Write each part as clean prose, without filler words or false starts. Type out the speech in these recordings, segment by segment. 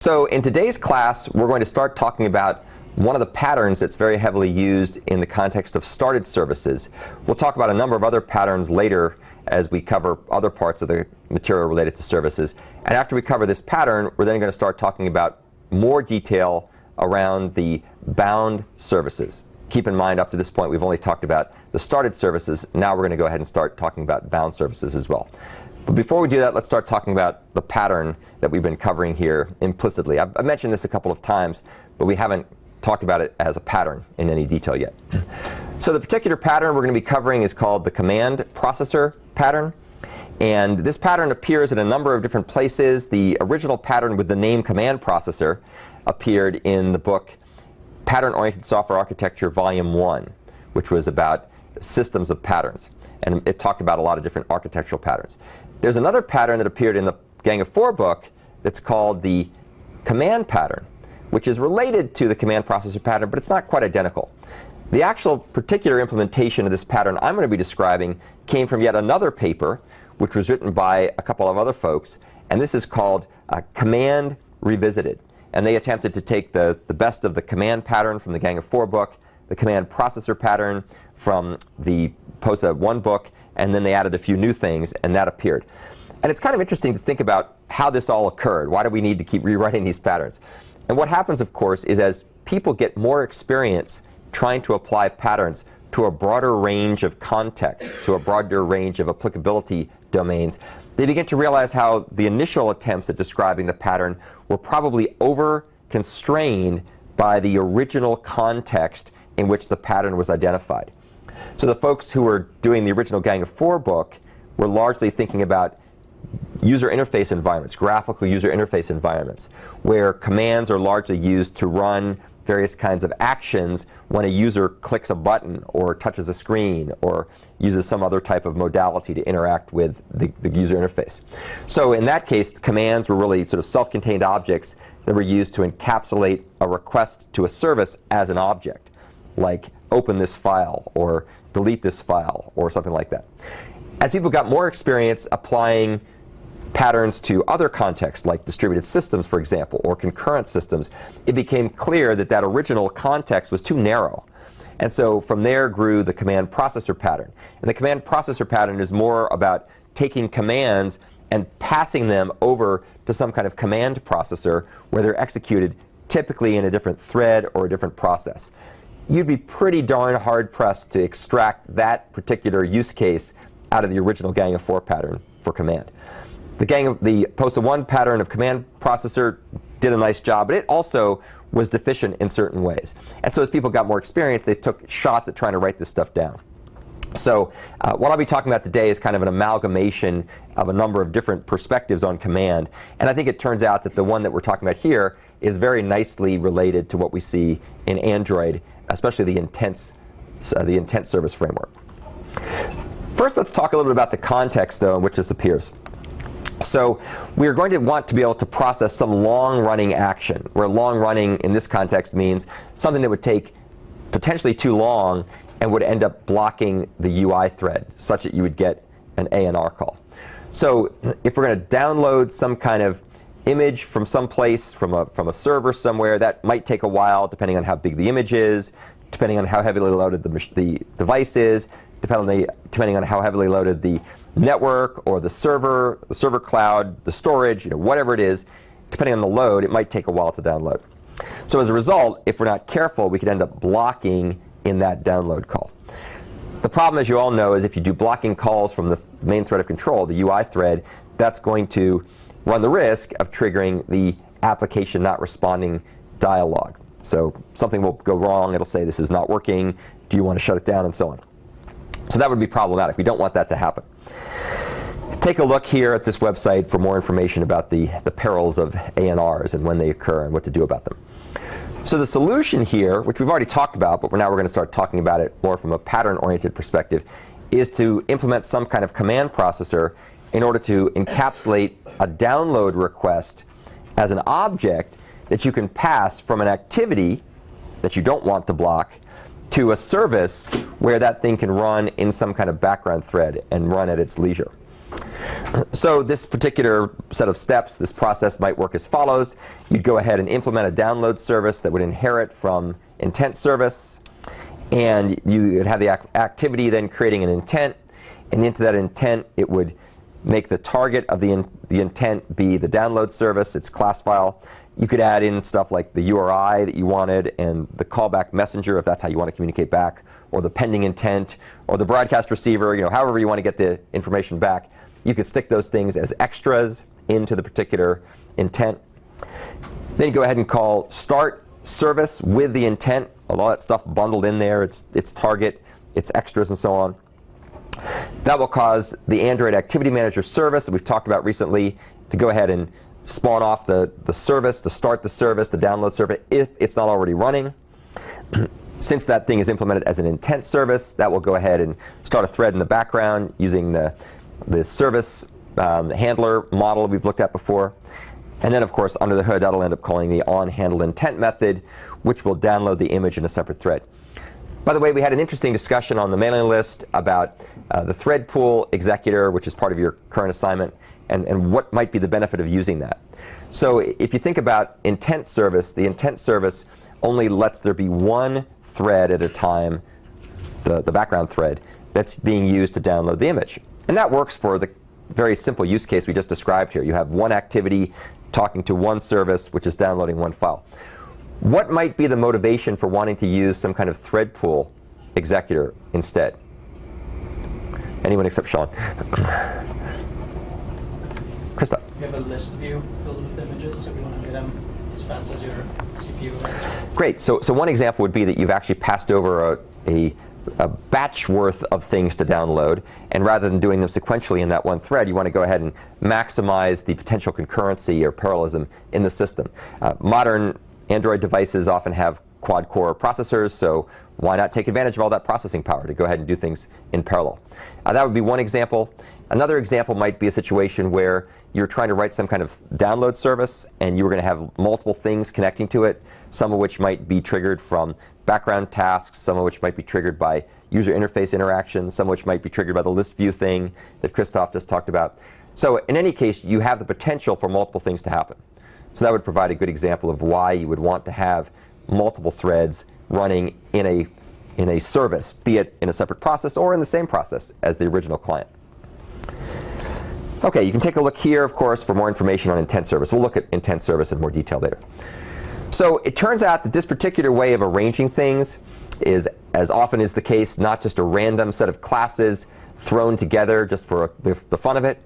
So in today's class, we're going to start talking about one of the patterns that's very heavily used in the context of started services. We'll talk about a number of other patterns later as we cover other parts of the material related to services. And after we cover this pattern, we're then going to start talking about more detail around the bound services. Keep in mind, up to this point, we've only talked about the started services. Now we're going to go ahead and start talking about bound services as well. But before we do that, let's start talking about the pattern that we've been covering here implicitly. I've mentioned this a couple of times, but we haven't talked about it as a pattern in any detail yet. So the particular pattern we're going to be covering is called the command processor pattern. And this pattern appears in a number of different places. The original pattern with the name command processor appeared in the book Pattern-Oriented Software Architecture Volume 1, which was about systems of patterns. And it talked about a lot of different architectural patterns. There's another pattern that appeared in the Gang of Four book that's called the command pattern, which is related to the command processor pattern, but it's not quite identical. The actual particular implementation of this pattern I'm going to be describing came from yet another paper, which was written by a couple of other folks, and this is called Command Revisited. And they attempted to take the best of the command pattern from the Gang of Four book, the command processor pattern from the POSA 1 book, and then they added a few new things, and that appeared. And it's kind of interesting to think about how this all occurred. Why do we need to keep rewriting these patterns? And what happens, of course, is as people get more experience trying to apply patterns to a broader range of context, to a broader range of applicability domains, they begin to realize how the initial attempts at describing the pattern were probably over-constrained by the original context in which the pattern was identified. So the folks who were doing the original Gang of Four book were largely thinking about user interface environments, graphical user interface environments, where commands are largely used to run various kinds of actions when a user clicks a button or touches a screen or uses some other type of modality to interact with the user interface. So in that case, commands were really sort of self-contained objects that were used to encapsulate a request to a service as an object, like open this file or delete this file or something like that. As people got more experience applying patterns to other contexts, like distributed systems, for example, or concurrent systems, it became clear that that original context was too narrow. And so from there grew the command processor pattern. And the command processor pattern is more about taking commands and passing them over to some kind of command processor where they're executed typically in a different thread or a different process. You'd be pretty darn hard-pressed to extract that particular use case out of the original Gang of Four pattern for command. The POSA 1 pattern of command processor did a nice job, but it also was deficient in certain ways. And so as people got more experience, they took shots at trying to write this stuff down. So what I'll be talking about today is kind of an amalgamation of a number of different perspectives on command. And I think it turns out that the one that we're talking about here is very nicely related to what we see in Android, especially the intent service framework. First, let's talk a little bit about the context, though, in which this appears. So we're going to want to be able to process some long-running action, where long-running in this context means something that would take potentially too long and would end up blocking the UI thread, such that you would get an ANR call. So if we're going to download some kind of image from someplace, from a server somewhere, that might take a while, depending on how big the image is, depending on how heavily loaded the device is, depending on how heavily loaded the network or the server cloud, the storage, whatever it is, depending on the load, it might take a while to download. So as a result, if we're not careful, we could end up blocking in that download call. The problem, as you all know, is if you do blocking calls from the main thread of control, the UI thread, that's going to run the risk of triggering the application not responding dialog. So something will go wrong. It'll say, this is not working. Do you want to shut it down? And so on. So that would be problematic. We don't want that to happen. Take a look here at this website for more information about the perils of ANRs and when they occur and what to do about them. So the solution here, which we've already talked about, but now we're going to start talking about it more from a pattern-oriented perspective, is to implement some kind of command processor in order to encapsulate a download request as an object that you can pass from an activity that you don't want to block to a service where that thing can run in some kind of background thread and run at its leisure. So this particular set of steps, this process might work as follows. You'd go ahead and implement a download service that would inherit from intent service, and you would have the activity then creating an intent, and into that intent it would make the target of the intent be the download service, its class file. You could add in stuff like the URI that you wanted and the callback messenger if that's how you want to communicate back, or the pending intent, or the broadcast receiver, however you want to get the information back. You could stick those things as extras into the particular intent. Then you go ahead and call start service with the intent, all that stuff bundled in there, its target, its extras, and so on. That will cause the Android Activity Manager service that we've talked about recently to go ahead and spawn off the service, to start the service, the download service, if it's not already running. Since that thing is implemented as an intent service, that will go ahead and start a thread in the background using the service handler model we've looked at before. And then, of course, under the hood, that'll end up calling the onHandleIntent method, which will download the image in a separate thread. By the way, we had an interesting discussion on the mailing list about the thread pool executor, which is part of your current assignment, and what might be the benefit of using that. So if you think about intent service, the intent service only lets there be one thread at a time, the background thread, that's being used to download the image. And that works for the very simple use case we just described here. You have one activity talking to one service, which is downloading one file. What might be the motivation for wanting to use some kind of thread pool executor instead? Anyone except Sean? Krista? We have a list view filled with images, so we want to get them as fast as your CPU. Great. So one example would be that you've actually passed over a batch worth of things to download, and rather than doing them sequentially in that one thread, you want to go ahead and maximize the potential concurrency or parallelism in the system. Modern Android devices often have quad-core processors, so why not take advantage of all that processing power to go ahead and do things in parallel? That would be one example. Another example might be a situation where you're trying to write some kind of download service, and you were going to have multiple things connecting to it, some of which might be triggered from background tasks, some of which might be triggered by user interface interactions, some of which might be triggered by the list view thing that Christoph just talked about. So in any case, you have the potential for multiple things to happen. So that would provide a good example of why you would want to have multiple threads running in a service, be it in a separate process or in the same process as the original client. OK, you can take a look here, of course, for more information on intent service. We'll look at intent service in more detail later. So it turns out that this particular way of arranging things is, as often is the case, not just a random set of classes thrown together just for the fun of it,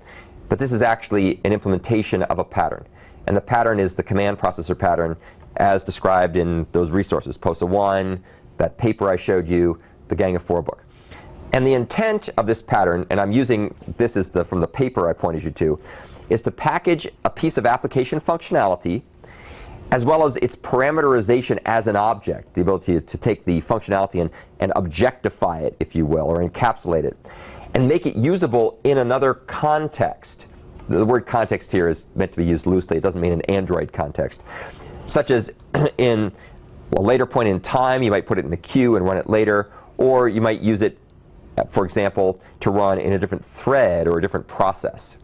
but this is actually an implementation of a pattern. And the pattern is the command processor pattern as described in those resources, POSA 1, that paper I showed you, the Gang of 4 book. And the intent of this pattern, and I'm using this as from the paper I pointed you to, is to package a piece of application functionality as well as its parameterization as an object, the ability to take the functionality and objectify it, if you will, or encapsulate it, and make it usable in another context. The word context here is meant to be used loosely. It doesn't mean an Android context. Such as in a later point in time, you might put it in the queue and run it later, or you might use it, for example, to run in a different thread or a different process.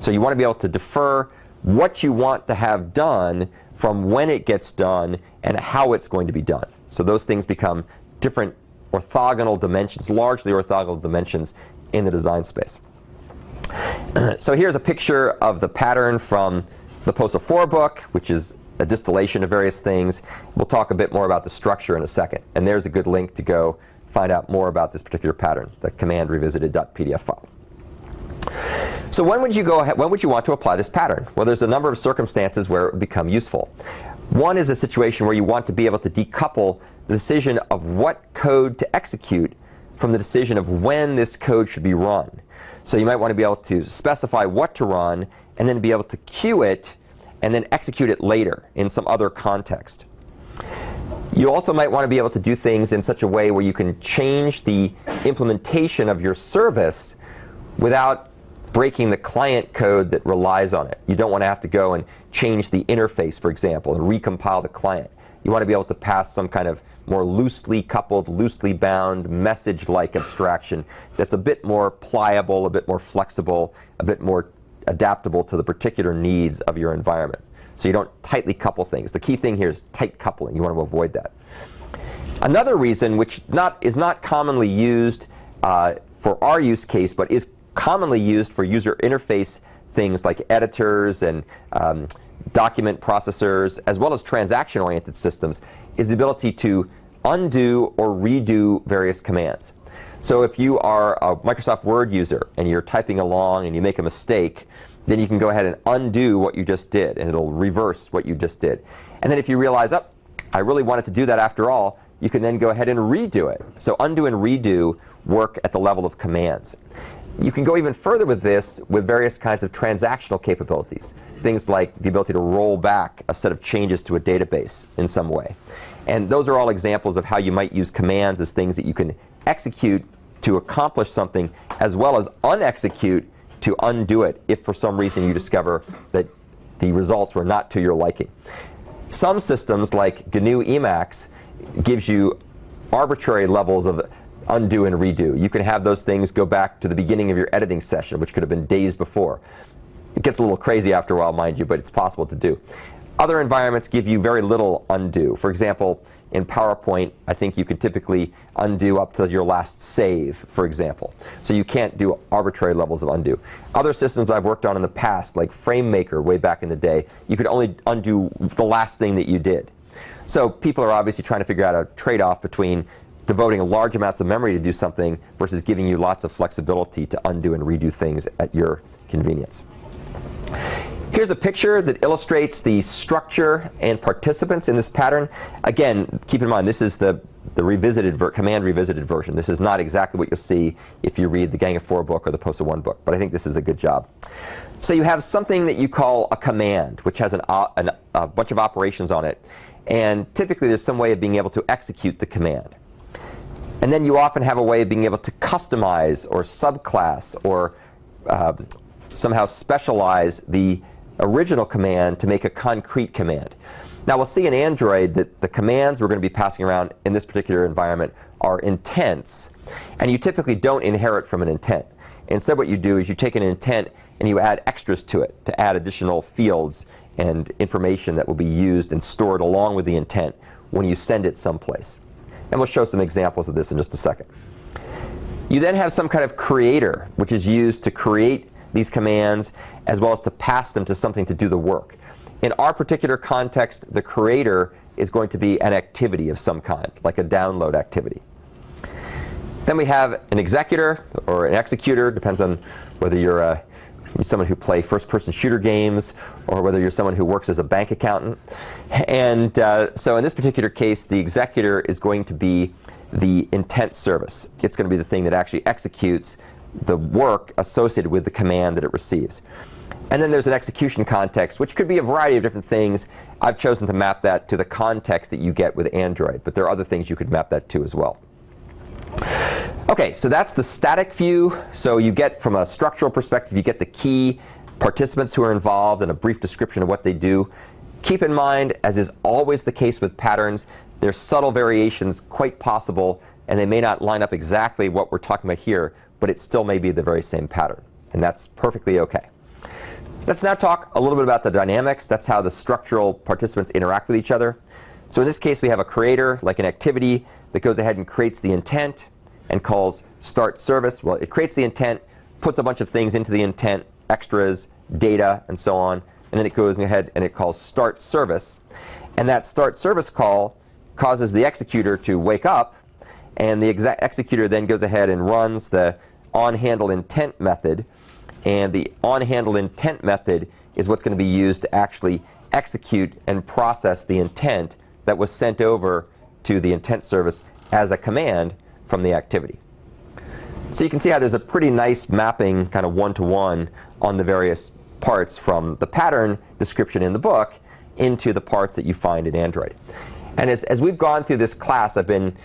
So you want to be able to defer what you want to have done from when it gets done and how it's going to be done. So those things become different orthogonal dimensions, largely orthogonal dimensions in the design space. So here's a picture of the pattern from the POSA 4 book, which is a distillation of various things. We'll talk a bit more about the structure in a second. And there's a good link to go find out more about this particular pattern, the command-revisited.pdf file. So when would you want to apply this pattern? Well, there's a number of circumstances where it would become useful. One is a situation where you want to be able to decouple the decision of what code to execute from the decision of when this code should be run. So you might want to be able to specify what to run and then be able to queue it and then execute it later in some other context. You also might want to be able to do things in such a way where you can change the implementation of your service without breaking the client code that relies on it. You don't want to have to go and change the interface, for example, and recompile the client. You want to be able to pass some kind of more loosely coupled, loosely bound, message-like abstraction that's a bit more pliable, a bit more flexible, a bit more adaptable to the particular needs of your environment. So you don't tightly couple things. The key thing here is tight coupling. You want to avoid that. Another reason, which is not commonly used for our use case, but is commonly used for user interface things like editors and document processors, as well as transaction-oriented systems, is the ability to undo or redo various commands. So if you are a Microsoft Word user and you're typing along and you make a mistake, then you can go ahead and undo what you just did, and it'll reverse what you just did. And then if you realize, oh, I really wanted to do that after all, you can then go ahead and redo it. So undo and redo work at the level of commands. You can go even further with this with various kinds of transactional capabilities. Things like the ability to roll back a set of changes to a database in some way. And those are all examples of how you might use commands as things that you can execute to accomplish something, as well as unexecute to undo it if for some reason you discover that the results were not to your liking. Some systems, like GNU Emacs, gives you arbitrary levels of undo and redo. You can have those things go back to the beginning of your editing session, which could have been days before. It gets a little crazy after a while, mind you, but it's possible to do. Other environments give you very little undo. For example, in PowerPoint, I think you can typically undo up to your last save, for example. So you can't do arbitrary levels of undo. Other systems I've worked on in the past, like FrameMaker way back in the day, you could only undo the last thing that you did. So people are obviously trying to figure out a trade-off between devoting large amounts of memory to do something versus giving you lots of flexibility to undo and redo things at your convenience. Here's a picture that illustrates the structure and participants in this pattern. Again, keep in mind, this is the command revisited version. This is not exactly what you'll see if you read the Gang of Four book or the Post of One book, but I think this is a good job. So you have something that you call a command, which has a bunch of operations on it. And typically there's some way of being able to execute the command. And then you often have a way of being able to customize or subclass or somehow specialize the original command to make a concrete command. Now we'll see in Android that the commands we're going to be passing around in this particular environment are intents, and you typically don't inherit from an intent. Instead what you do is you take an intent and you add extras to it to add additional fields and information that will be used and stored along with the intent when you send it someplace. And we'll show some examples of this in just a second. You then have some kind of creator, which is used to create these commands as well as to pass them to something to do the work. In our particular context, the creator is going to be an activity of some kind, like a download activity. Then we have an executor or an executor, depends on whether you're someone who plays first-person shooter games or whether you're someone who works as a bank accountant. And so in this particular case, the executor is going to be the intent service. It's going to be the thing that actually executes the work associated with the command that it receives. And then there's an execution context, which could be a variety of different things. I've chosen to map that to the context that you get with Android, but there are other things you could map that to as well. Okay, so that's the static view. So you get, from a structural perspective, you get the key participants who are involved and a brief description of what they do. Keep in mind, as is always the case with patterns, there's subtle variations quite possible, and they may not line up exactly what we're talking about here, but it still may be the very same pattern, and that's perfectly okay. Let's now talk a little bit about the dynamics. That's how the structural participants interact with each other. So in this case, we have a creator, like an activity, that goes ahead and creates the intent and calls start service. Well, it creates the intent, puts a bunch of things into the intent, extras, data, and so on, and then it goes ahead and it calls start service. And that start service call causes the executor to wake up, and the executor then goes ahead and runs the onHandleIntent method, and the onHandleIntent method is what's going to be used to actually execute and process the intent that was sent over to the intent service as a command from the activity. So you can see how there's a pretty nice mapping, kind of one-to-one, on the various parts from the pattern description in the book into the parts that you find in Android. And as we've gone through this class, I've been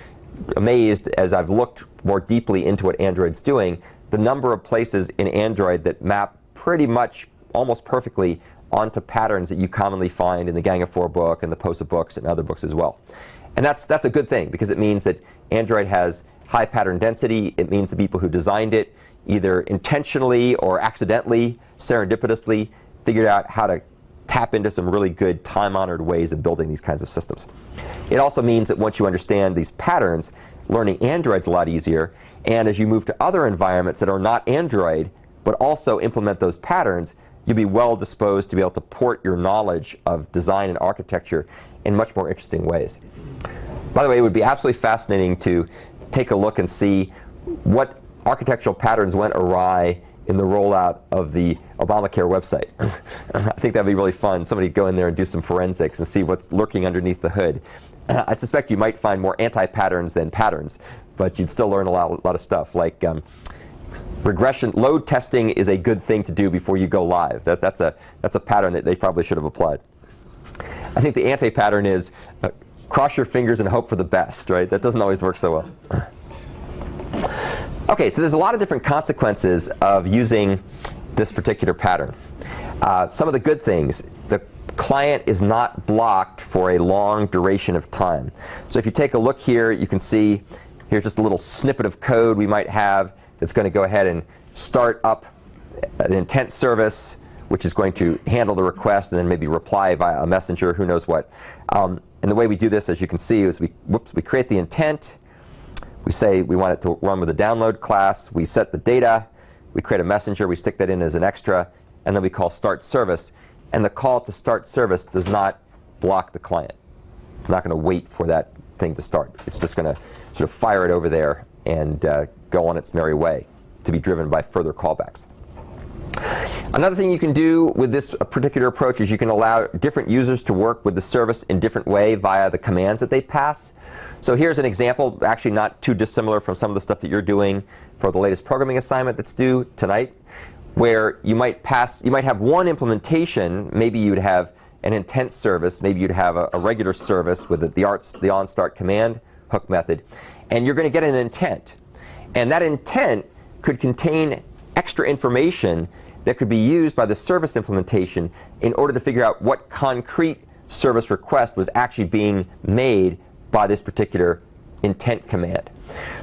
amazed, as I've looked more deeply into what Android's doing, the number of places in Android that map pretty much almost perfectly onto patterns that you commonly find in the Gang of Four book and the POSA books and other books as well. And that's a good thing, because it means that Android has high pattern density. It means the people who designed it either intentionally or accidentally, serendipitously, figured out how to tap into some really good time-honored ways of building these kinds of systems. It also means that once you understand these patterns, learning Android's a lot easier. And as you move to other environments that are not Android, but also implement those patterns, you'll be well disposed to be able to port your knowledge of design and architecture in much more interesting ways. By the way, it would be absolutely fascinating to take a look and see what architectural patterns went awry in the rollout of the Obamacare website. I think that'd be really fun. Somebody go in there and do some forensics and see what's lurking underneath the hood. I suspect you might find more anti-patterns than patterns, but you'd still learn a lot of stuff, like regression load testing is a good thing to do before you go live. That's a pattern that they probably should have applied. I think the anti-pattern is cross your fingers and hope for the best, right? That doesn't always work so well. Okay, so there's a lot of different consequences of using this particular pattern. Some of the good things: the client is not blocked for a long duration of time. So if you take a look here, you can see here's just a little snippet of code we might have that's going to go ahead and start up an intent service, which is going to handle the request and then maybe reply via a messenger, who knows what. And the way we do this, as you can see, is we create the intent. We say we want it to run with a download class. We set the data. We create a messenger. We stick that in as an extra. And then we call start service. And the call to start service does not block the client. It's not going to wait for that thing to start. It's just going to sort of fire it over there and go on its merry way, to be driven by further callbacks. Another thing you can do with this particular approach is you can allow different users to work with the service in different way via the commands that they pass. So here's an example, actually not too dissimilar from some of the stuff that you're doing for the latest programming assignment that's due tonight, where you might have one implementation. Maybe you'd have an intent service. Maybe you'd have a regular service with the onStart command hook method. And you're going to get an intent. And that intent could contain extra information that could be used by the service implementation in order to figure out what concrete service request was actually being made by this particular intent command.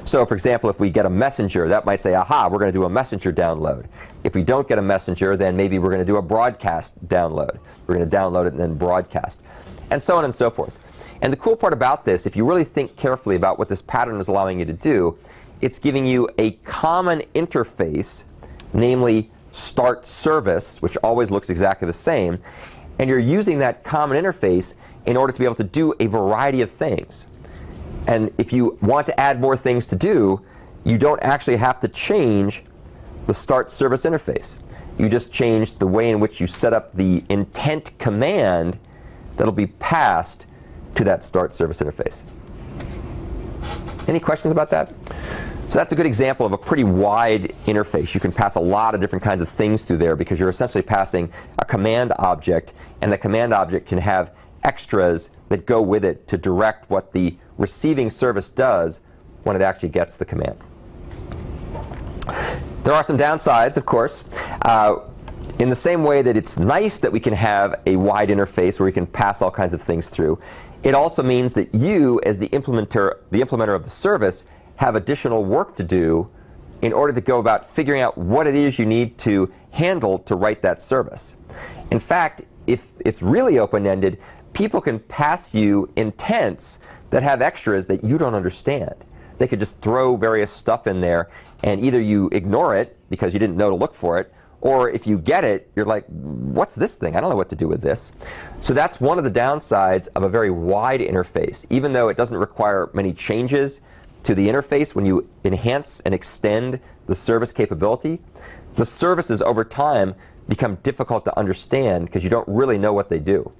So for example, if we get a messenger, that might say, aha, we're going to do a messenger download. If we don't get a messenger, then maybe we're going to do a broadcast download. We're going to download it and then broadcast, and so on and so forth. And the cool part about this, if you really think carefully about what this pattern is allowing you to do, it's giving you a common interface, namely start service, which always looks exactly the same. And you're using that common interface in order to be able to do a variety of things. And if you want to add more things to do, you don't actually have to change the start service interface. You just change the way in which you set up the intent command that'll be passed to that start service interface. Any questions about that? So that's a good example of a pretty wide interface. You can pass a lot of different kinds of things through there because you're essentially passing a command object, and the command object can have extras that go with it to direct what the receiving service does when it actually gets the command. There are some downsides, of course. In the same way that it's nice that we can have a wide interface where we can pass all kinds of things through, it also means that you, as the implementer of the service, have additional work to do in order to go about figuring out what it is you need to handle to write that service. In fact, if it's really open-ended, people can pass you intents that have extras that you don't understand. They could just throw various stuff in there, and either you ignore it because you didn't know to look for it, or if you get it, you're like, what's this thing? I don't know what to do with this. So that's one of the downsides of a very wide interface. Even though it doesn't require many changes to the interface when you enhance and extend the service capability, the services over time become difficult to understand because you don't really know what they do.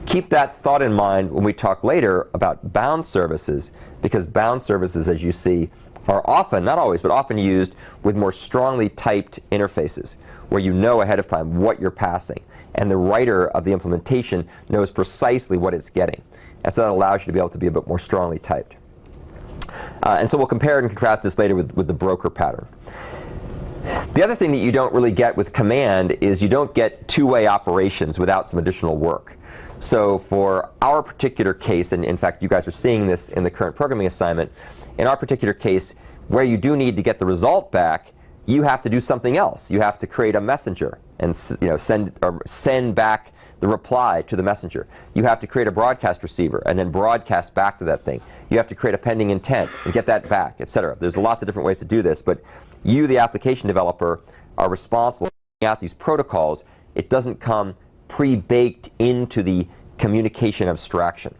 Keep that thought in mind when we talk later about bound services, because bound services, as you see, are often, not always, but often used with more strongly typed interfaces where you know ahead of time what you're passing, and the writer of the implementation knows precisely what it's getting. And so that allows you to be able to be a bit more strongly typed. And so we'll compare and contrast this later with the broker pattern. The other thing that you don't really get with command is you don't get two-way operations without some additional work. So for our particular case, and in fact you guys are seeing this in the current programming assignment, in our particular case, where you do need to get the result back, you have to do something else. You have to create a messenger and send back the reply to the messenger. You have to create a broadcast receiver and then broadcast back to that thing. You have to create a pending intent and get that back, etc. There's lots of different ways to do this, but you, the application developer, are responsible for figuring out these protocols. It doesn't come pre-baked into the communication abstraction.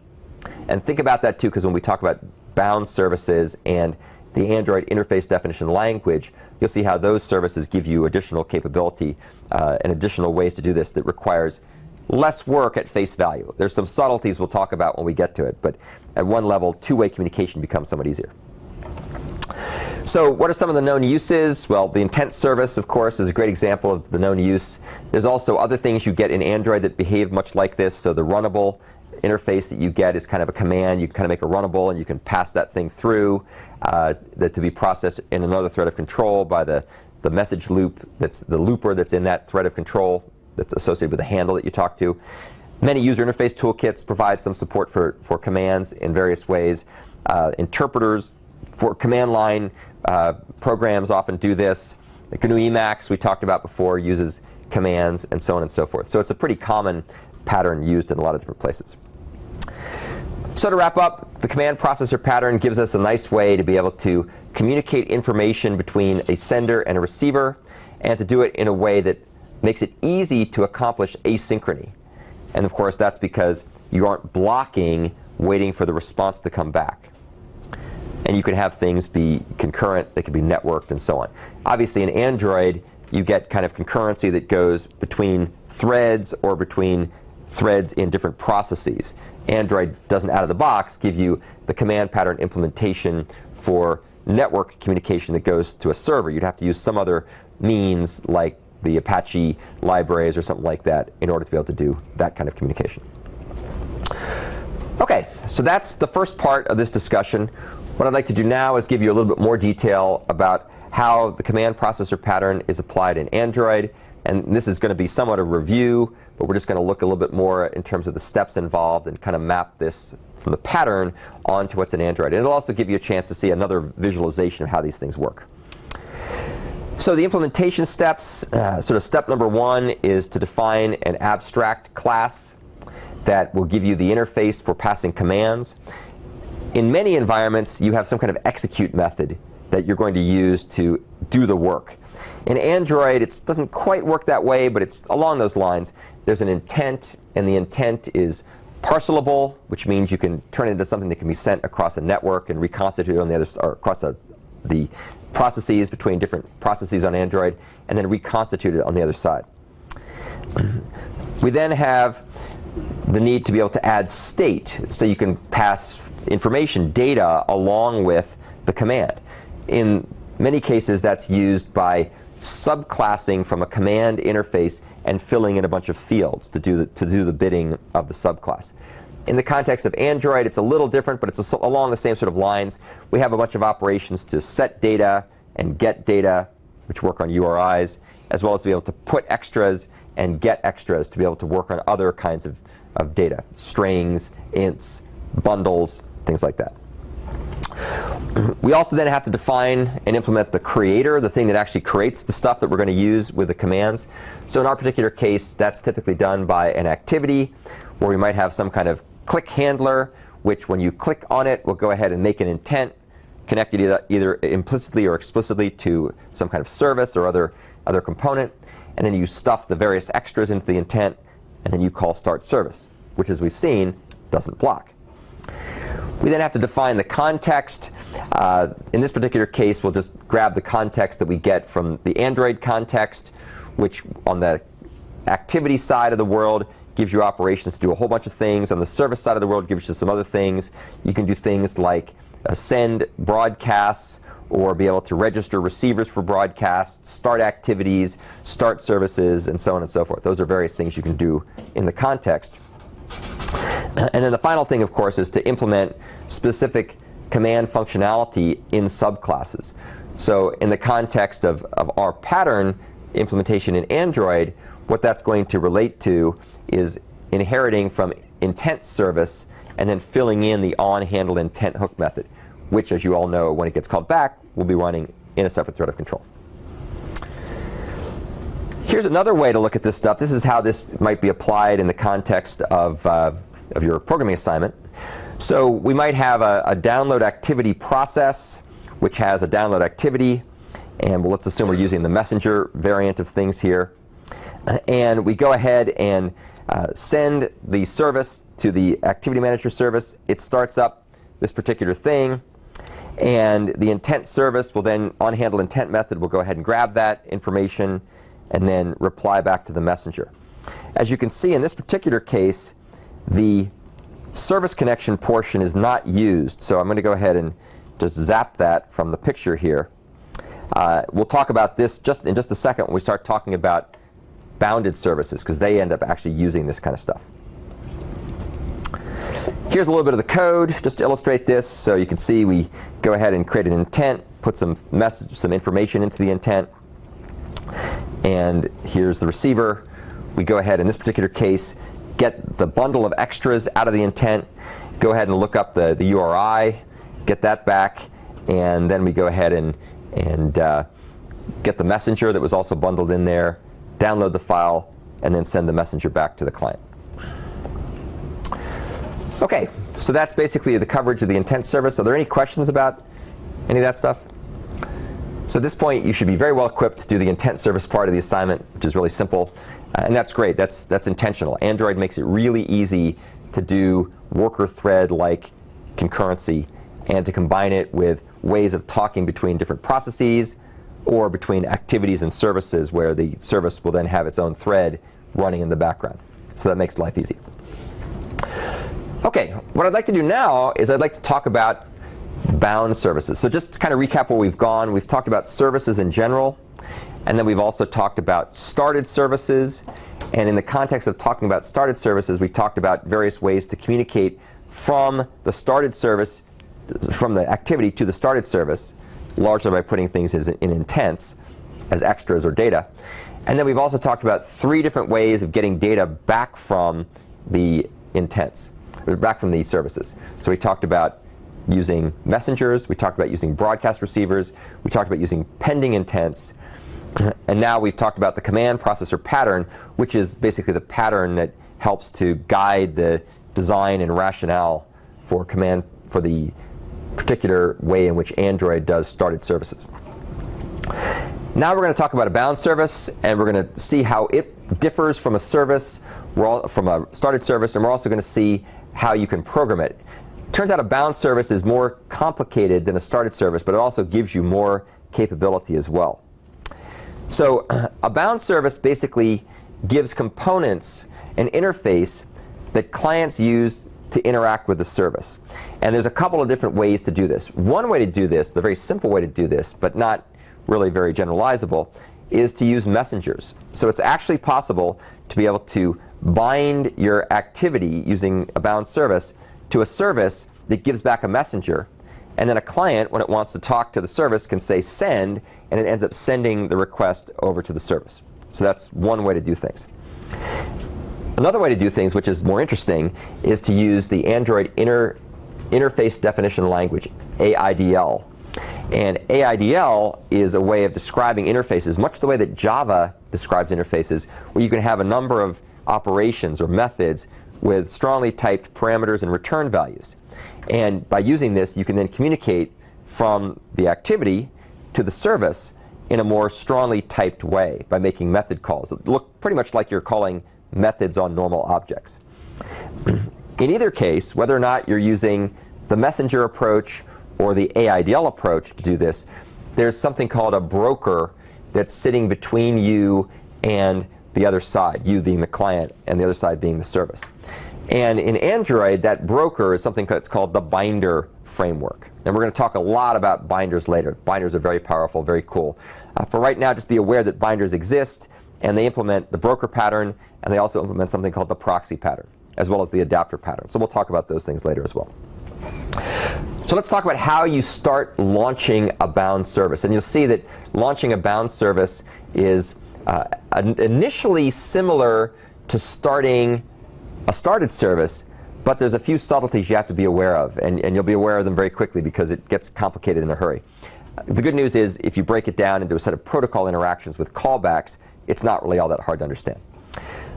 And think about that too, because when we talk about bound services and the Android interface definition language, you'll see how those services give you additional capability and additional ways to do this that requires less work at face value. There's some subtleties we'll talk about when we get to it, but at one level, two-way communication becomes somewhat easier. So what are some of the known uses? Well, the intent service, of course, is a great example of the known use. There's also other things you get in Android that behave much like this. So the runnable interface that you get is kind of a command. You can kind of make a runnable, and you can pass that thing through to be processed in another thread of control by the message loop, that's the looper that's in that thread of control that's associated with the handle that you talk to. Many user interface toolkits provide some support for commands in various ways. Interpreters for command line programs often do this. The GNU Emacs we talked about before uses commands, and so on and so forth. So it's a pretty common pattern used in a lot of different places. So to wrap up, the command processor pattern gives us a nice way to be able to communicate information between a sender and a receiver, and to do it in a way that makes it easy to accomplish asynchrony. And of course, that's because you aren't blocking, waiting for the response to come back. And you can have things be concurrent, they can be networked, and so on. Obviously, in Android, you get kind of concurrency that goes between threads or between threads in different processes. Android doesn't, out of the box, give you the command pattern implementation for network communication that goes to a server. You'd have to use some other means, like the Apache libraries or something like that, in order to be able to do that kind of communication. OK, so that's the first part of this discussion. What I'd like to do now is give you a little bit more detail about how the command processor pattern is applied in Android. And this is going to be somewhat a review, but we're just going to look a little bit more in terms of the steps involved and kind of map this from the pattern onto what's in Android. And it'll also give you a chance to see another visualization of how these things work. So the implementation steps, sort of step number one is to define an abstract class that will give you the interface for passing commands. In many environments, you have some kind of execute method that you're going to use to do the work. In Android, it doesn't quite work that way, but it's along those lines. There's an intent, and the intent is parcelable, which means you can turn it into something that can be sent across a network and reconstituted on the other, or across the processes between different processes on Android, and then reconstituted on the other side. We then have the need to be able to add state, so you can pass information, data, along with the command. In many cases, that's used by subclassing from a command interface and filling in a bunch of fields to do the bidding of the subclass. In the context of Android, it's a little different, but it's along the same sort of lines. We have a bunch of operations to set data and get data, which work on URIs, as well as to be able to put extras and get extras to be able to work on other kinds of data, strings, ints, bundles, things like that. We also then have to define and implement the creator, the thing that actually creates the stuff that we're going to use with the commands. So in our particular case, that's typically done by an activity where we might have some kind of click handler, which when you click on it, will go ahead and make an intent connected either implicitly or explicitly to some kind of service or other component. And then you stuff the various extras into the intent, and then you call start service, which, as we've seen, doesn't block. We then have to define the context. In this particular case, we'll just grab the context that we get from the Android context, which on the activity side of the world gives you operations to do a whole bunch of things. On the service side of the world, gives you some other things. You can do things like send broadcasts, or be able to register receivers for broadcasts, start activities, start services, and so on and so forth. Those are various things you can do in the context. And then the final thing, of course, is to implement specific command functionality in subclasses. So in the context of our pattern implementation in Android, what that's going to relate to is inheriting from intent service and then filling in the on-handle intent hook method, which, as you all know, when it gets called back, will be running in a separate thread of control. Here's another way to look at this stuff. This is how this might be applied in the context of your programming assignment. So we might have a download activity process, which has a download activity. And let's assume we're using the messenger variant of things here. And we go ahead and send the service to the activity manager service. It starts up this particular thing. And the intent service will then, on-handle intent method, will go ahead and grab that information and then reply back to the messenger. As you can see, in this particular case, the service connection portion is not used. So I'm going to go ahead and just zap that from the picture here. We'll talk about this in just a second when we start talking about bounded services, because they end up actually using this kind of stuff. Here's a little bit of the code just to illustrate this. So you can see we go ahead and create an intent, put some information into the intent. And here's the receiver. We go ahead, in this particular case, get the bundle of extras out of the intent, go ahead and look up the URI, get that back, and then we go ahead and get the messenger that was also bundled in there, download the file, and then send the messenger back to the client. OK, so that's basically the coverage of the intent service. Are there any questions about any of that stuff? So at this point, you should be very well equipped to do the intent service part of the assignment, which is really simple. And that's great. That's intentional. Android makes it really easy to do worker thread-like concurrency and to combine it with ways of talking between different processes or between activities and services where the service will then have its own thread running in the background. So that makes life easy. OK, what I'd like to do now is I'd like to talk about bound services. So just to kind of recap where we've gone, we've talked about services in general. And then we've also talked about started services. And in the context of talking about started services, we talked about various ways to communicate from the started service, from the activity to the started service, largely by putting things in intents as extras or data. And then we've also talked about 3 different ways of getting data back from the intents, or back from these services. So we talked about using messengers. We talked about using broadcast receivers. We talked about using pending intents. And now we've talked about the command processor pattern, which is basically the pattern that helps to guide the design and rationale for the particular way in which Android does started services. Now we're going to talk about a bound service, and we're going to see how it differs from a service, from a started service, and we're also going to see how you can program it. Turns out a bound service is more complicated than a started service, but it also gives you more capability as well. So a bound service basically gives components an interface that clients use to interact with the service. And there's a couple of different ways to do this. One way to do this, the very simple way to do this, but not really very generalizable, is to use messengers. So it's actually possible to be able to bind your activity using a bound service to a service that gives back a messenger. And then a client, when it wants to talk to the service, can say send, and it ends up sending the request over to the service. So that's one way to do things. Another way to do things, which is more interesting, is to use the Android Interface Definition Language, AIDL. And AIDL is a way of describing interfaces, much the way that Java describes interfaces, where you can have a number of operations or methods with strongly typed parameters and return values. And by using this, you can then communicate from the activity to the service in a more strongly typed way by making method calls that look pretty much like you're calling methods on normal objects. In either case, whether or not you're using the messenger approach or the AIDL approach to do this, there's something called a broker that's sitting between you and the other side, you being the client and the other side being the service. And in Android, that broker is something that's called the binder framework. And we're going to talk a lot about binders later. Binders are very powerful, very cool. For right now, just be aware that binders exist, and they implement the broker pattern, and they also implement something called the proxy pattern, as well as the adapter pattern. So we'll talk about those things later as well. So So let's talk about how you start launching a bound service. And you'll see that launching a bound service is initially similar to starting a started service, but there's a few subtleties you have to be aware of, and you'll be aware of them very quickly because it gets complicated in a hurry. The good news is if you break it down into a set of protocol interactions with callbacks, it's not really all that hard to understand.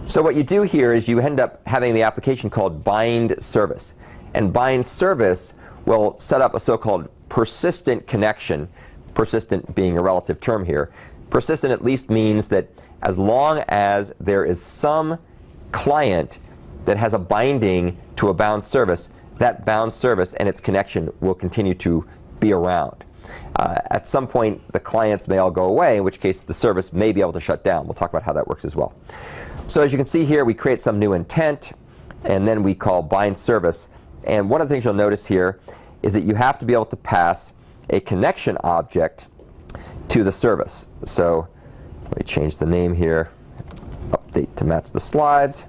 So what you do here is you end up having the application called bind service. And bind service will set up a so-called persistent connection, persistent being a relative term here. Persistent at least means that as long as there is some client that has a binding to a bound service, that bound service and its connection will continue to be around. At some point, the clients may all go away, in which case the service may be able to shut down. We'll talk about how that works as well. So as you can see here, we create some new intent, and then we call bind service. And one of the things you'll notice here is that you have to be able to pass a connection object to the service. So let me change the name here, update to match the slides.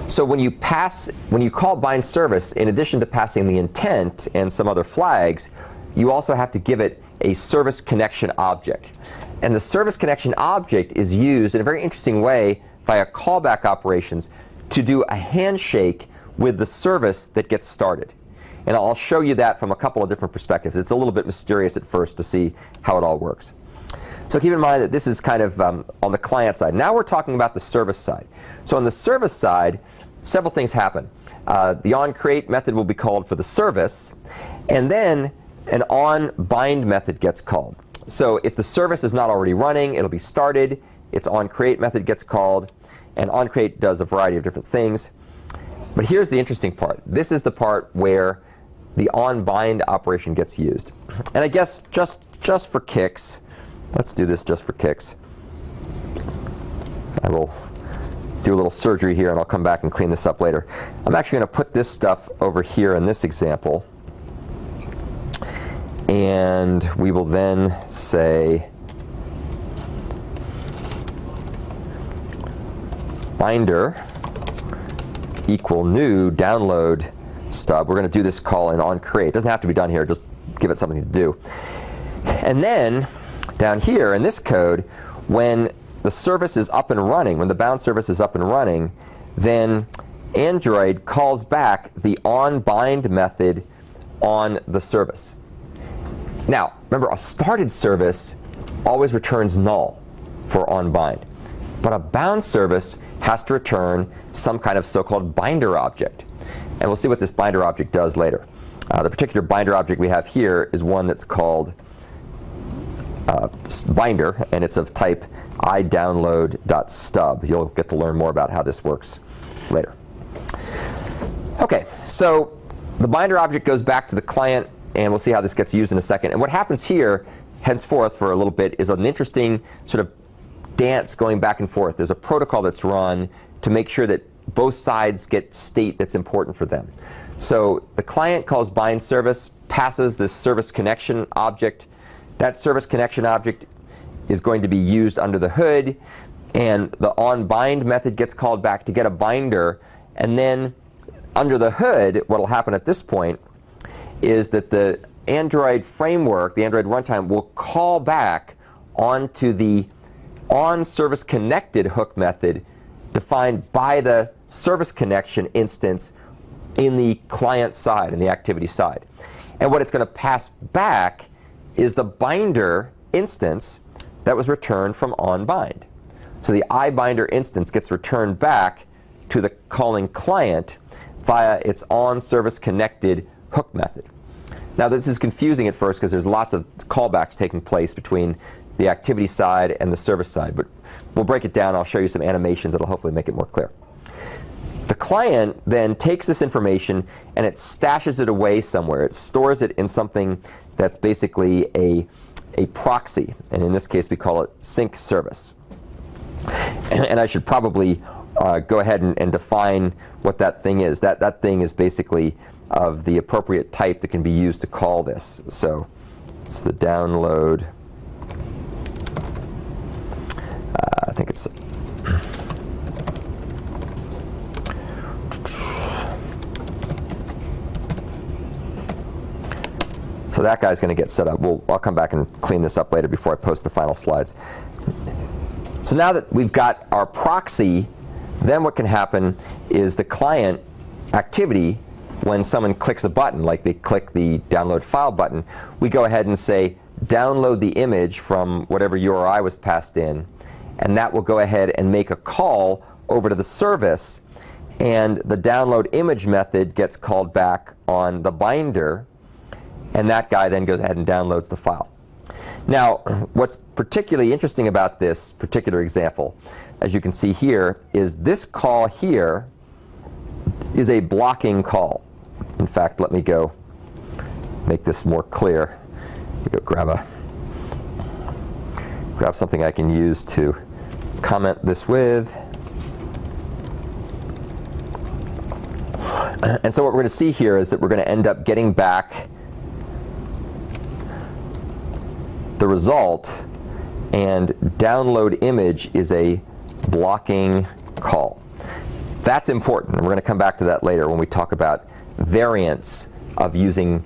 So when you call bind service, in addition to passing the intent and some other flags, you also have to give it a service connection object. And the service connection object is used in a very interesting way via callback operations to do a handshake with the service that gets started. And I'll show you that from a couple of different perspectives. It's a little bit mysterious at first to see how it all works. So keep in mind that this is kind of on the client side. Now we're talking about the service side. So on the service side, several things happen. The onCreate method will be called for the service, and then an onBind method gets called. So if the service is not already running, it'll be started. Its onCreate method gets called, and onCreate does a variety of different things. But here's the interesting part. This is the part where the onBind operation gets used. And I guess just for kicks, let's do this just for kicks. I will do a little surgery here, and I'll come back and clean this up later. I'm actually going to put this stuff over here in this example. And we will then say binder equal new download stub. We're going to do this call in onCreate. It doesn't have to be done here. Just give it something to do. And then down here in this code, when the service is up and running, when the bound service is up and running, then Android calls back the onBind method on the service. Now, remember, a started service always returns null for onBind. But a bound service has to return some kind of so-called binder object. And we'll see what this binder object does later. The particular binder object we have here is one that's called binder, and it's of type iDownload.stub. You'll get to learn more about how this works later. OK, so the binder object goes back to the client, and we'll see how this gets used in a second. And what happens here, henceforth for a little bit, is an interesting sort of dance going back and forth. There's a protocol that's run to make sure that both sides get state that's important for them. So the client calls bind service, passes this service connection object. That service connection object is going to be used under the hood, and the onBind method gets called back to get a binder. And then under the hood, what will happen at this point is that the Android framework, the Android runtime, will call back onto the onServiceConnected hook method defined by the service connection instance in the client side, in the activity side. And what it's going to pass back is the binder instance that was returned from onBind. So the iBinder instance gets returned back to the calling client via its onServiceConnected hook method. Now this is confusing at first because there's lots of callbacks taking place between the activity side and the service side, but we'll break it down. I'll show you some animations that'll hopefully make it more clear. The client then takes this information and it stashes it away somewhere. It stores it in something that's basically a proxy, and in this case we call it sync service. And I should probably go ahead and define what that thing is. That thing is basically of the appropriate type that can be used to call this. So it's the download. I think it's So that guy's going to get set up. I'll come back and clean this up later before I post the final slides. So now that we've got our proxy, then what can happen is the client activity, when someone clicks a button, like they click the download file button, we go ahead and say, download the image from whatever URI was passed in, and that will go ahead and make a call over to the service, and the download image method gets called back on the binder, and that guy then goes ahead and downloads the file. Now, what's particularly interesting about this particular example, as you can see here, is this call here is a blocking call. In fact, let me go make this more clear. Let me go grab something I can use to comment this with. And so what we're going to see here is that we're going to end up getting back the result, and download image is a blocking call. That's important, and we're going to come back to that later when we talk about variants of using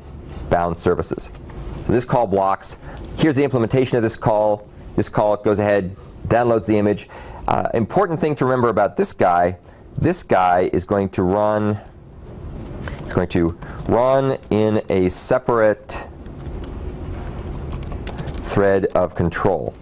bound services. So this call blocks. Here's the implementation of this call. This call goes ahead, downloads the image. Important thing to remember about this guy is going to run. It's going to run in a separate thread of control.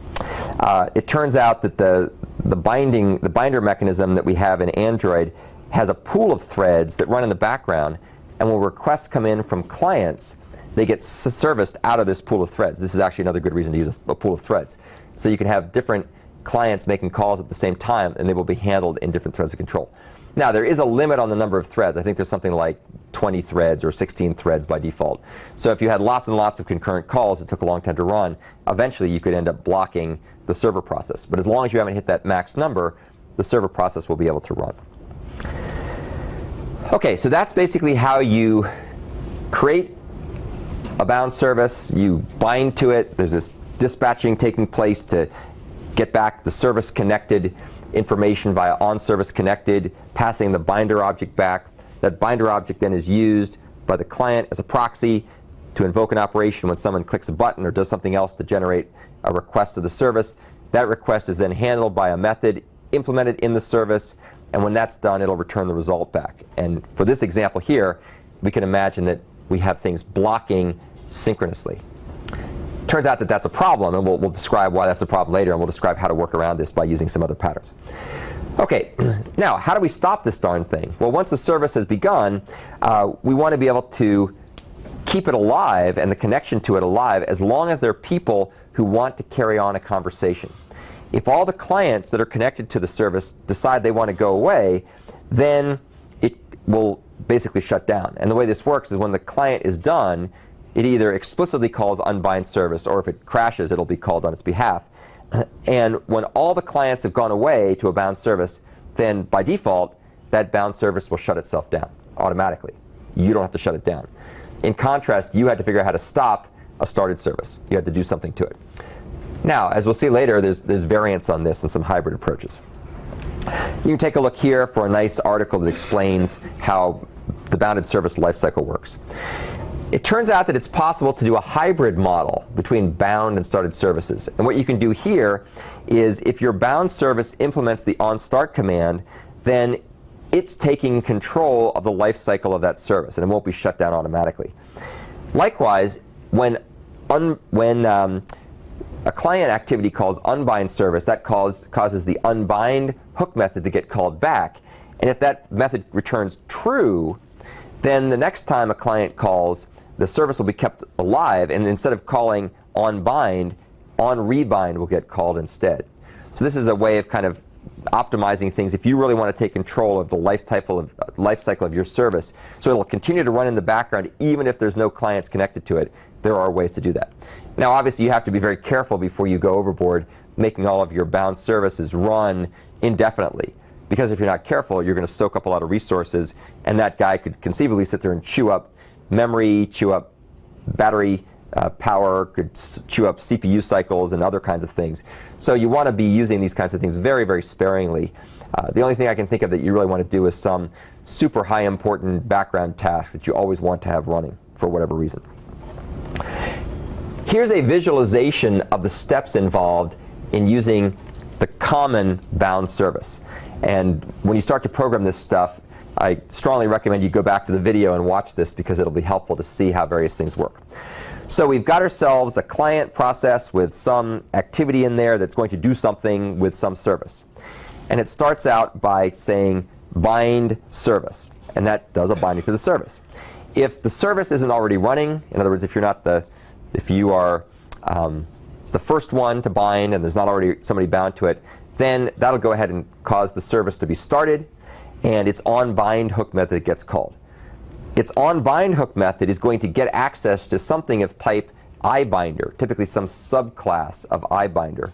It turns out that the binder mechanism that we have in Android has a pool of threads that run in the background, and when requests come in from clients, they get serviced out of this pool of threads. This is actually another good reason to use a pool of threads. So you can have different clients making calls at the same time, and they will be handled in different threads of control. Now, there is a limit on the number of threads. I think there's something like 20 threads or 16 threads by default. So if you had lots and lots of concurrent calls that took a long time to run, eventually you could end up blocking the server process. But as long as you haven't hit that max number, the server process will be able to run. OK, so that's basically how you create a bound service. You bind to it. There's this dispatching taking place to get back the service connected information via onService connected, passing the binder object back. That binder object then is used by the client as a proxy to invoke an operation when someone clicks a button or does something else to generate a request to the service. That request is then handled by a method implemented in the service, and when that's done, it'll return the result back. And for this example here, we can imagine that we have things blocking synchronously. Turns out that that's a problem, and we'll describe why that's a problem later, and we'll describe how to work around this by using some other patterns. OK, now, how do we stop this darn thing? Well, once the service has begun, we want to be able to keep it alive and the connection to it alive as long as there are people who want to carry on a conversation. If all the clients that are connected to the service decide they want to go away, then it will basically shut down. And the way this works is when the client is done, it either explicitly calls unbind service, or if it crashes, it'll be called on its behalf. And when all the clients have gone away to a bound service, then by default, that bound service will shut itself down automatically. You don't have to shut it down. In contrast, you had to figure out how to stop a started service. You had to do something to it. Now, as we'll see later, there's variants on this and some hybrid approaches. You can take a look here for a nice article that explains how the bounded service lifecycle works. It turns out that it's possible to do a hybrid model between bound and started services. And what you can do here is if your bound service implements the onStart command, then it's taking control of the lifecycle of that service, and it won't be shut down automatically. Likewise, when a client activity calls unbind service, that causes the unbind hook method to get called back. And if that method returns true, then the next time a client calls, the service will be kept alive, and instead of calling onbind, onRebind will get called instead. So this is a way of kind of optimizing things if you really want to take control of the life cycle of your service, so it'll continue to run in the background even if there's no clients connected to it. There are ways to do that. Now, obviously, you have to be very careful before you go overboard making all of your bound services run indefinitely, because if you're not careful, you're going to soak up a lot of resources, and that guy could conceivably sit there and chew up memory, chew up battery power, could chew up CPU cycles and other kinds of things. So you want to be using these kinds of things very, very sparingly. The only thing I can think of that you really want to do is some super high important background task that you always want to have running for whatever reason. Here's a visualization of the steps involved in using the common bound service. And when you start to program this stuff, I strongly recommend you go back to the video and watch this because it'll be helpful to see how various things work. So we've got ourselves a client process with some activity in there that's going to do something with some service. And it starts out by saying bind service, and that does a binding to the service. If the service isn't already running, in other words, if you are the first one to bind and there's not already somebody bound to it, then that'll go ahead and cause the service to be started, and its onBind hook method gets called. Its onBind hook method is going to get access to something of type iBinder, typically some subclass of iBinder.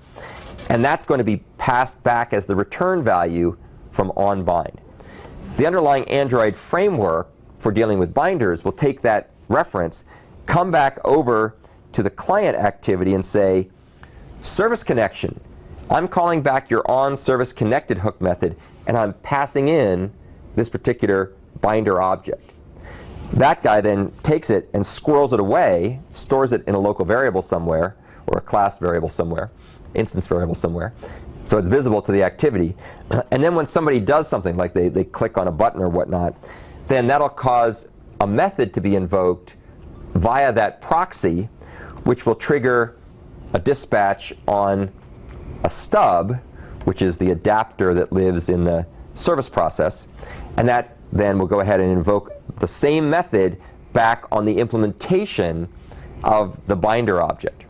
And that's going to be passed back as the return value from onBind. The underlying Android framework for dealing with binders will take that reference, come back over to the client activity and say, service connection. I'm calling back your onServiceConnected hook method, and I'm passing in this particular binder object. That guy then takes it and squirrels it away, stores it in a local variable somewhere, or a class variable somewhere, instance variable somewhere, so it's visible to the activity. And then when somebody does something, like they click on a button or whatnot, then that'll cause a method to be invoked via that proxy, which will trigger a dispatch on a stub, which is the adapter that lives in the service process. And that then will go ahead and invoke the same method back on the implementation of the binder object.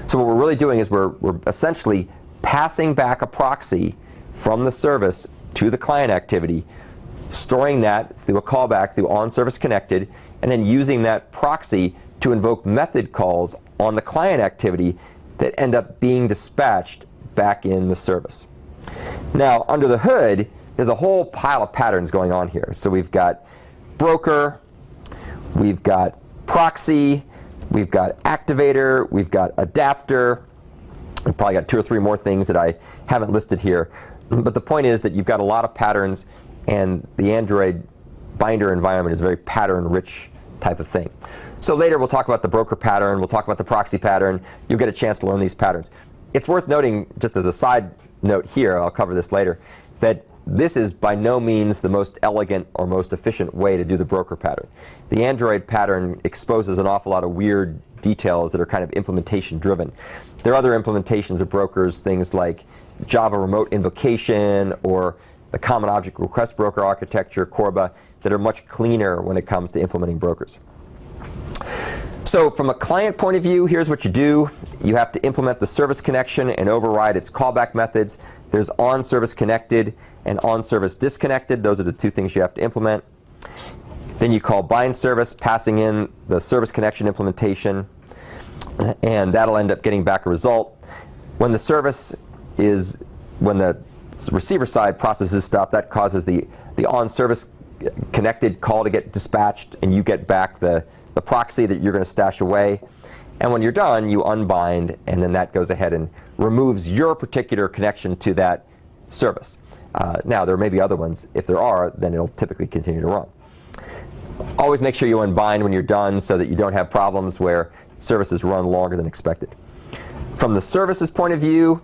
So what we're really doing is we're essentially passing back a proxy from the service to the client activity, storing that through a callback through onServiceConnected, and then using that proxy to invoke method calls on the client activity that end up being dispatched back in the service. Now, under the hood, there's a whole pile of patterns going on here. So we've got broker, we've got proxy, we've got activator, we've got adapter. We've probably got 2 or 3 more things that I haven't listed here. But the point is that you've got a lot of patterns, and the Android binder environment is a very pattern-rich type of thing. So later we'll talk about the broker pattern, we'll talk about the proxy pattern. You'll get a chance to learn these patterns. It's worth noting, just as a side note here, I'll cover this later, that this is by no means the most elegant or most efficient way to do the broker pattern. The Android pattern exposes an awful lot of weird details that are kind of implementation driven. There are other implementations of brokers, things like Java remote invocation or the Common Object Request Broker architecture, Corba, that are much cleaner when it comes to implementing brokers. So from a client point of view, here's what you do. You have to implement the service connection and override its callback methods. There's onServiceConnected and onServiceDisconnected. Those are the 2 things you have to implement. Then you call bind service, passing in the service connection implementation, and that'll end up getting back a result. When the receiver side processes stuff, that causes the onServiceConnected call to get dispatched, and you get back the proxy that you're going to stash away. And when you're done, you unbind, and then that goes ahead and removes your particular connection to that service. Now, there may be other ones. If there are, then it'll typically continue to run. Always make sure you unbind when you're done so that you don't have problems where services run longer than expected. From the services point of view,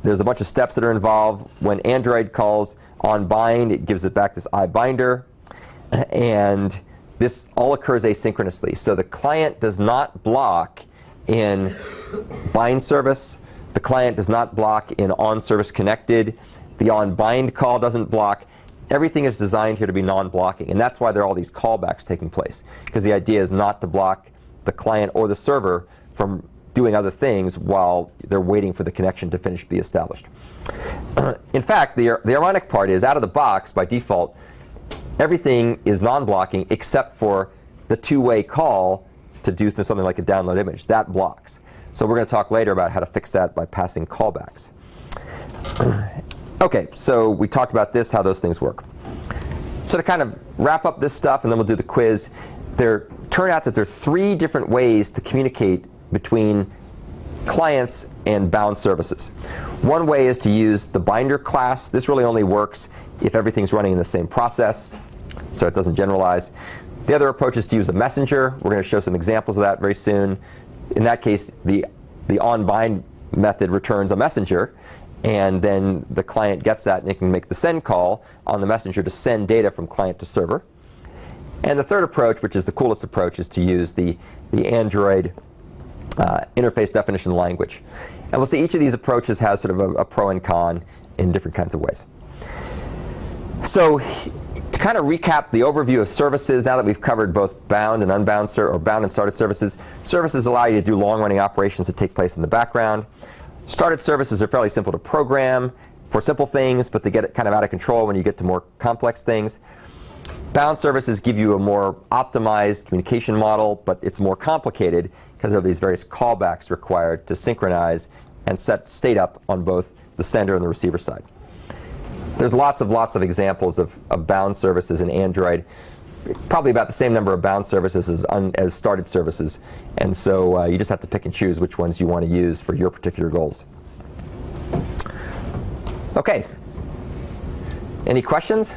there's a bunch of steps that are involved. When Android calls onBind, it gives it back this iBinder, and this all occurs asynchronously. So the client does not block in bind service. The client does not block in onServiceConnected. The onBind call doesn't block. Everything is designed here to be non-blocking, and that's why there are all these callbacks taking place, because the idea is not to block the client or the server from doing other things while they're waiting for the connection to finish be established. In fact, the ironic part is, out of the box, by default, everything is non-blocking except for the 2-way call to do something like a download image. That blocks. So we're going to talk later about how to fix that by passing callbacks. Okay, so we talked about this, how those things work. So to kind of wrap up this stuff, and then we'll do the quiz, turn out that there are 3 different ways to communicate between clients and bound services. One way is to use the binder class. This really only works if everything's running in the same process, so it doesn't generalize. The other approach is to use a messenger. We're going to show some examples of that very soon. in that case, the onBind method returns a messenger, and then the client gets that and it can make the send call on the messenger to send data from client to server. And the third approach, which is the coolest approach, is to use the Android interface definition language. And we'll see each of these approaches has sort of a pro and con in different kinds of ways. So to kind of recap the overview of services, now that we've covered both bound and unbound, or bound and started services, services allow you to do long-running operations that take place in the background. Started services are fairly simple to program for simple things, but they get kind of out of control when you get to more complex things. Bound services give you a more optimized communication model, but it's more complicated because of these various callbacks required to synchronize and set state up on both the sender and the receiver side. There's lots of examples of bound services in Android, probably about the same number of bound services as started services, and so you just have to pick and choose which ones you want to use for your particular goals. Okay. Any questions?